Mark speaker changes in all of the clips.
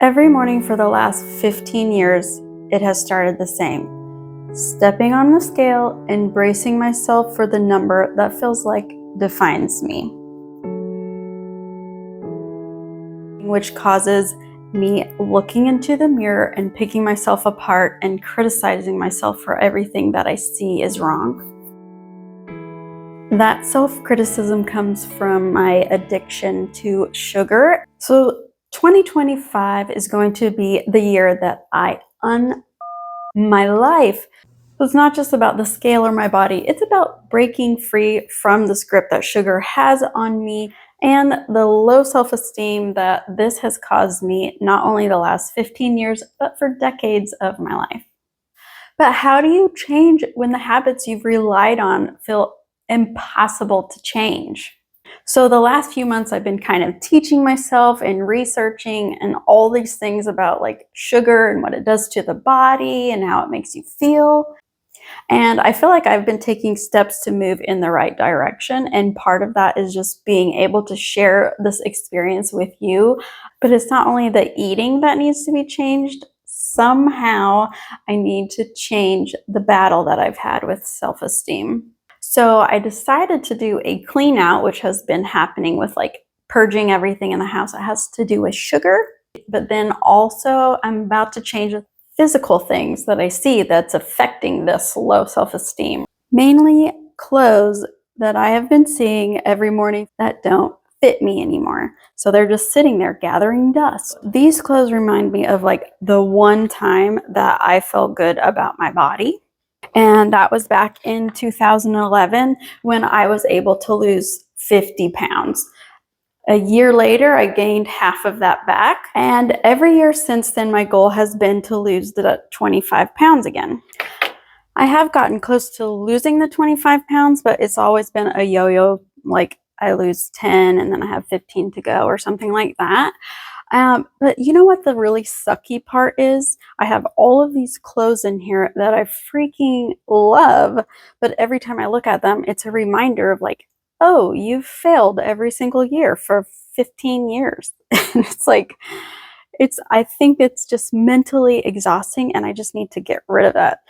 Speaker 1: Every morning for the last 15 years, it has started the same. Stepping on the scale and bracing myself for the number that feels like defines me, which causes me looking into the mirror and picking myself apart and criticizing myself for everything that I see is wrong. That self-criticism comes from my addiction to sugar. So 2025 is going to be the year that I my life. So it's not just about the scale or my body, it's about breaking free from the script that sugar has on me and the low self-esteem that this has caused me not only the last 15 years, but for decades of my life. But how do you change when the habits you've relied on feel impossible to change? So the last few months I've been kind of teaching myself and researching and all these things about like sugar and what it does to the body and how it makes you feel. And I feel like I've been taking steps to move in the right direction. And part of that is just being able to share this experience with you. But it's not only the eating that needs to be changed. Somehow I need to change the battle that I've had with self-esteem. So I decided to do a clean out, which has been happening with like purging everything in the house that has to do with sugar. But then also I'm about to change physical things that I see that's affecting this low self-esteem. Mainly clothes that I have been seeing every morning that don't fit me anymore. So they're just sitting there gathering dust. These clothes remind me of like the one time that I felt good about my body. And that was back in 2011 when I was able to lose 50 pounds. A year later, I gained half of that back. And every year since then, my goal has been to lose the 25 pounds again. I have gotten close to losing the 25 pounds, but it's always been a yo-yo. Like I lose 10 and then I have 15 to go or something like that. But you know what the really sucky part is? I have all of these clothes in here that I freaking love, but every time I look at them, it's a reminder of like, oh, you've failed every single year for 15 years. And it's like, I think it's just mentally exhausting and I just need to get rid of that.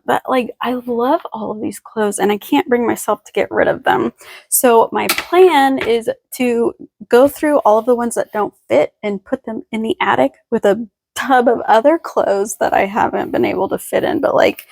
Speaker 1: But like, I love all of these clothes and I can't bring myself to get rid of them. So my plan is to go through all of the ones that don't fit and put them in the attic with a tub of other clothes that I haven't been able to fit in. But like,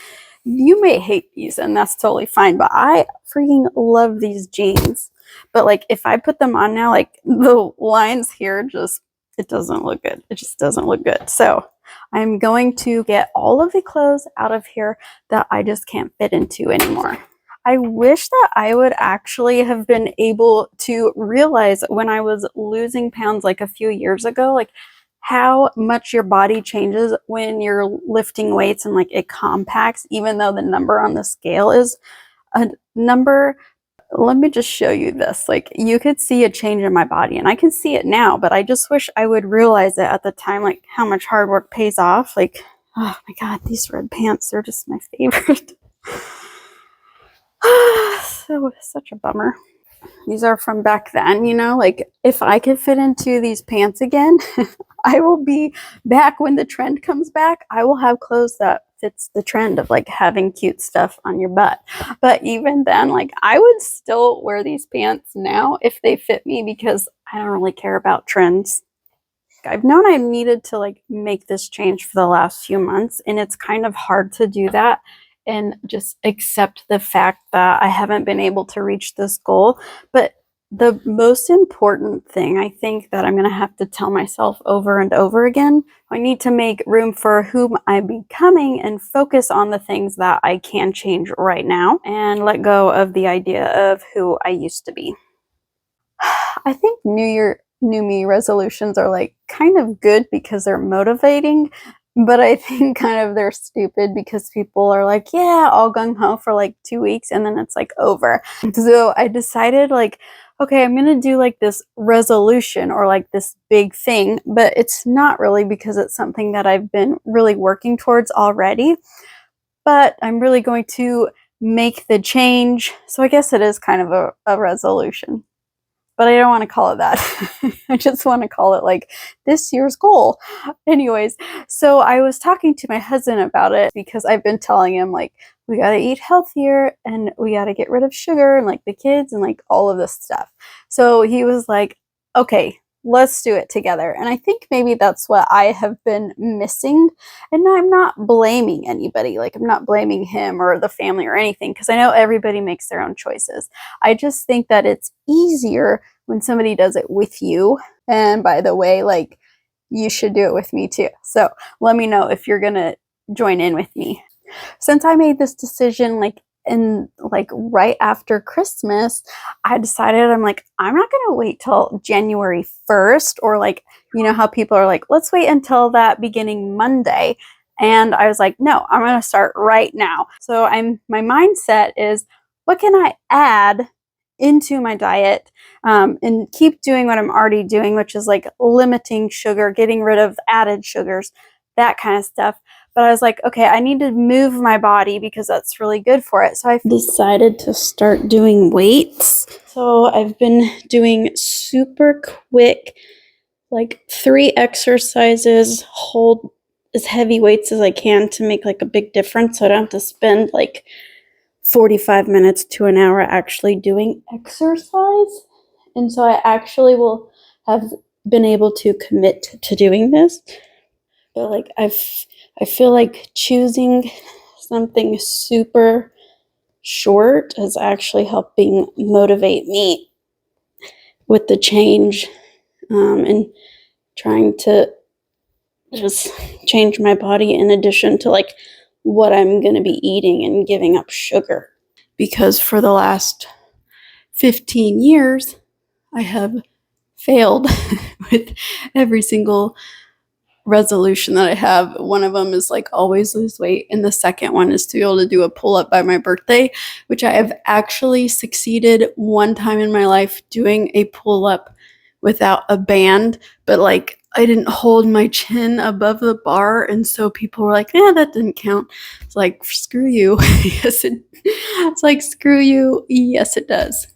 Speaker 1: you may hate these and that's totally fine, but I freaking love these jeans. But like, if I put them on now, like the lines here just, it doesn't look good. It just doesn't look good. So I'm going to get all of the clothes out of here that I just can't fit into anymore. I wish that I would actually have been able to realize when I was losing pounds like a few years ago, like how much your body changes when you're lifting weights and like it compacts, even though the number on the scale is a number. Let me just show you this. Like you could see a change in my body and I can see it now, but I just wish I would realize it at the time, like how much hard work pays off. Like, oh my God, these red pants are just my favorite. So such a bummer. These are from back then, you know, like if I could fit into these pants again, I will be back when the trend comes back. I will have clothes that fits the trend of like having cute stuff on your butt. But even then, like I would still wear these pants now if they fit me because I don't really care about trends. I've known I needed to like make this change for the last few months and it's kind of hard to do that and just accept the fact that I haven't been able to reach this goal. But the most important thing I think that I'm going to have to tell myself over and over again, I need to make room for whom I'm becoming and focus on the things that I can change right now and let go of the idea of who I used to be. I think New Year, New Me resolutions are like kind of good because they're motivating, but I think kind of they're stupid because people are like, yeah, all gung ho for like 2 weeks and then it's like over. So I decided like, okay, I'm gonna do like this resolution or like this big thing, but it's not really because it's something that I've been really working towards already, but I'm really going to make the change. So I guess it is kind of a resolution. but I don't want to call it that. I just want to call it like this year's goal. Anyways, so I was talking to my husband about it because I've been telling him like, we got to eat healthier and we got to get rid of sugar and like the kids and like all of this stuff. So he was like, okay, let's do it together. And I think maybe that's what I have been missing. And I'm not blaming anybody. Like, I'm not blaming him or the family or anything, because I know everybody makes their own choices. I just think that it's easier when somebody does it with you. And by the way, like, you should do it with me too. So let me know if you're going to join in with me. Since I made this decision like right after Christmas, I decided I'm like, I'm not going to wait till January 1st, or like, you know how people are like, let's wait until that beginning Monday. And I was like, no, I'm going to start right now. So my mindset is, what can I add into my diet and keep doing what I'm already doing, which is like limiting sugar, getting rid of added sugars, that kind of stuff. But I was like, okay, I need to move my body because that's really good for it. So I decided to start doing weights. So I've been doing super quick, like 3 exercises, hold as heavy weights as I can to make like a big difference. So I don't have to spend like 45 minutes to an hour actually doing exercise. And so I actually will have been able to commit to doing this. But like I feel like choosing something super short is actually helping motivate me with the change, and trying to just change my body in addition to like what I'm going to be eating and giving up sugar. Because for the last 15 years, I have failed with every single resolution that I have. One of them is like always lose weight, and the second one is to be able to do a pull-up by my birthday, which I have actually succeeded one time in my life doing a pull-up without a band, but like I didn't hold my chin above the bar, and so people were like, yeah, that didn't count. It's like, screw you. It's like, screw you, yes it does.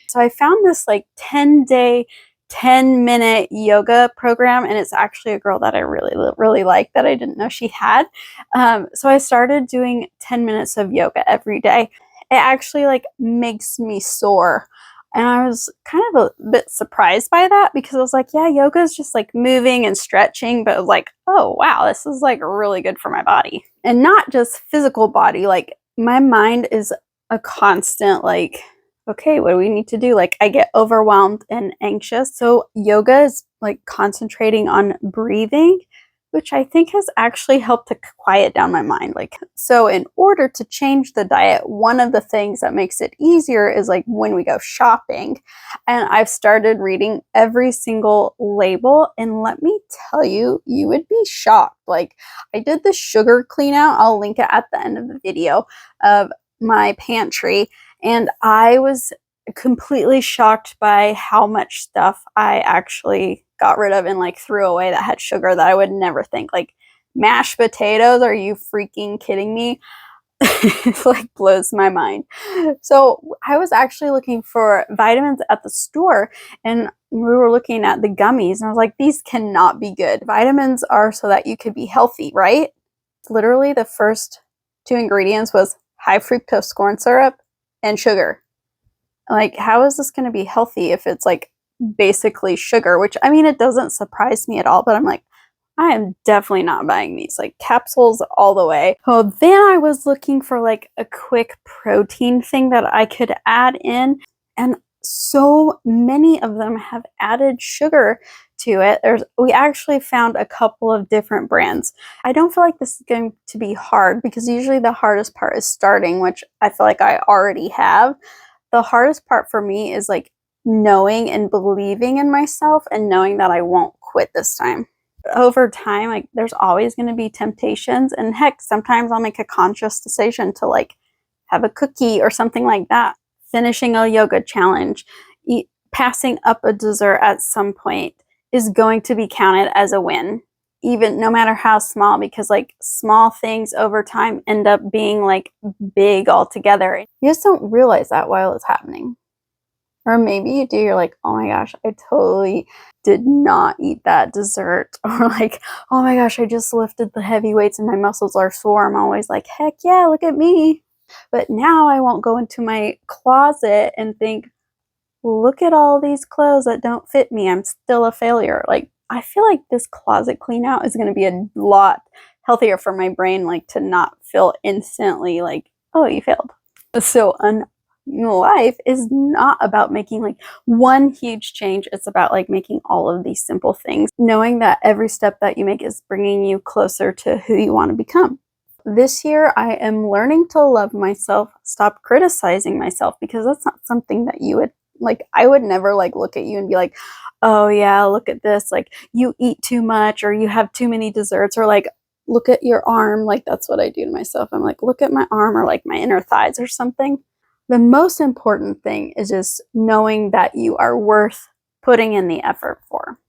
Speaker 1: So I found this like 10-day 10-minute yoga program, and it's actually a girl that I really like that I didn't know she had. So I started doing 10 minutes of yoga every day. It actually like makes me sore. And I was kind of a bit surprised by that, because I was like, yeah, yoga is just like moving and stretching, but it was like, oh wow, this is like really good for my body. And not just physical body, like my mind is a constant like, okay, what do we need to do? Like I get overwhelmed and anxious. So yoga is like concentrating on breathing, which I think has actually helped to quiet down my mind. Like, so in order to change the diet, one of the things that makes it easier is like when we go shopping. And I've started reading every single label, and let me tell you, you would be shocked. Like I did the sugar clean out. I'll link it at the end of the video of my pantry. And I was completely shocked by how much stuff I actually got rid of and like threw away that had sugar that I would never think. Like mashed potatoes, are you freaking kidding me? It like blows my mind. So I was actually looking for vitamins at the store, and we were looking at the gummies, and I was like, these cannot be good. Vitamins are so that you could be healthy, right? Literally the first 2 ingredients was high fructose corn syrup and sugar. Like, how is this going to be healthy if it's like basically sugar? Which, I mean, it doesn't surprise me at all, but I'm like, I am definitely not buying these, like capsules all the way. Oh, then I was looking for like a quick protein thing that I could add in, and so many of them have added sugar to it. We actually found a couple of different brands. I don't feel like this is going to be hard, because usually the hardest part is starting, which I feel like I already have. The hardest part for me is like knowing and believing in myself and knowing that I won't quit this time. Over time, like there's always going to be temptations, and heck, sometimes I'll make a conscious decision to like have a cookie or something like that. Finishing a yoga challenge, passing up a dessert at some point is going to be counted as a win, even no matter how small, because like small things over time end up being like big altogether. You just don't realize that while it's happening. Or maybe you do, you're like, oh my gosh, I totally did not eat that dessert. Or like, oh my gosh, I just lifted the heavy weights and my muscles are sore. I'm always like, heck yeah, look at me. But now I won't go into my closet and think, look at all these clothes that don't fit me. I'm still a failure. Like, I feel like this closet clean out is going to be a lot healthier for my brain, like to not feel instantly like, oh, you failed. So, life is not about making like one huge change. It's about like making all of these simple things, knowing that every step that you make is bringing you closer to who you want to become. This year, I am learning to love myself, stop criticizing myself, because that's not something that you would like. I would never like look at you and be like, oh yeah, look at this. Like, you eat too much or you have too many desserts, or like, look at your arm. Like, that's what I do to myself. I'm like, look at my arm, or like my inner thighs or something. The most important thing is just knowing that you are worth putting in the effort for.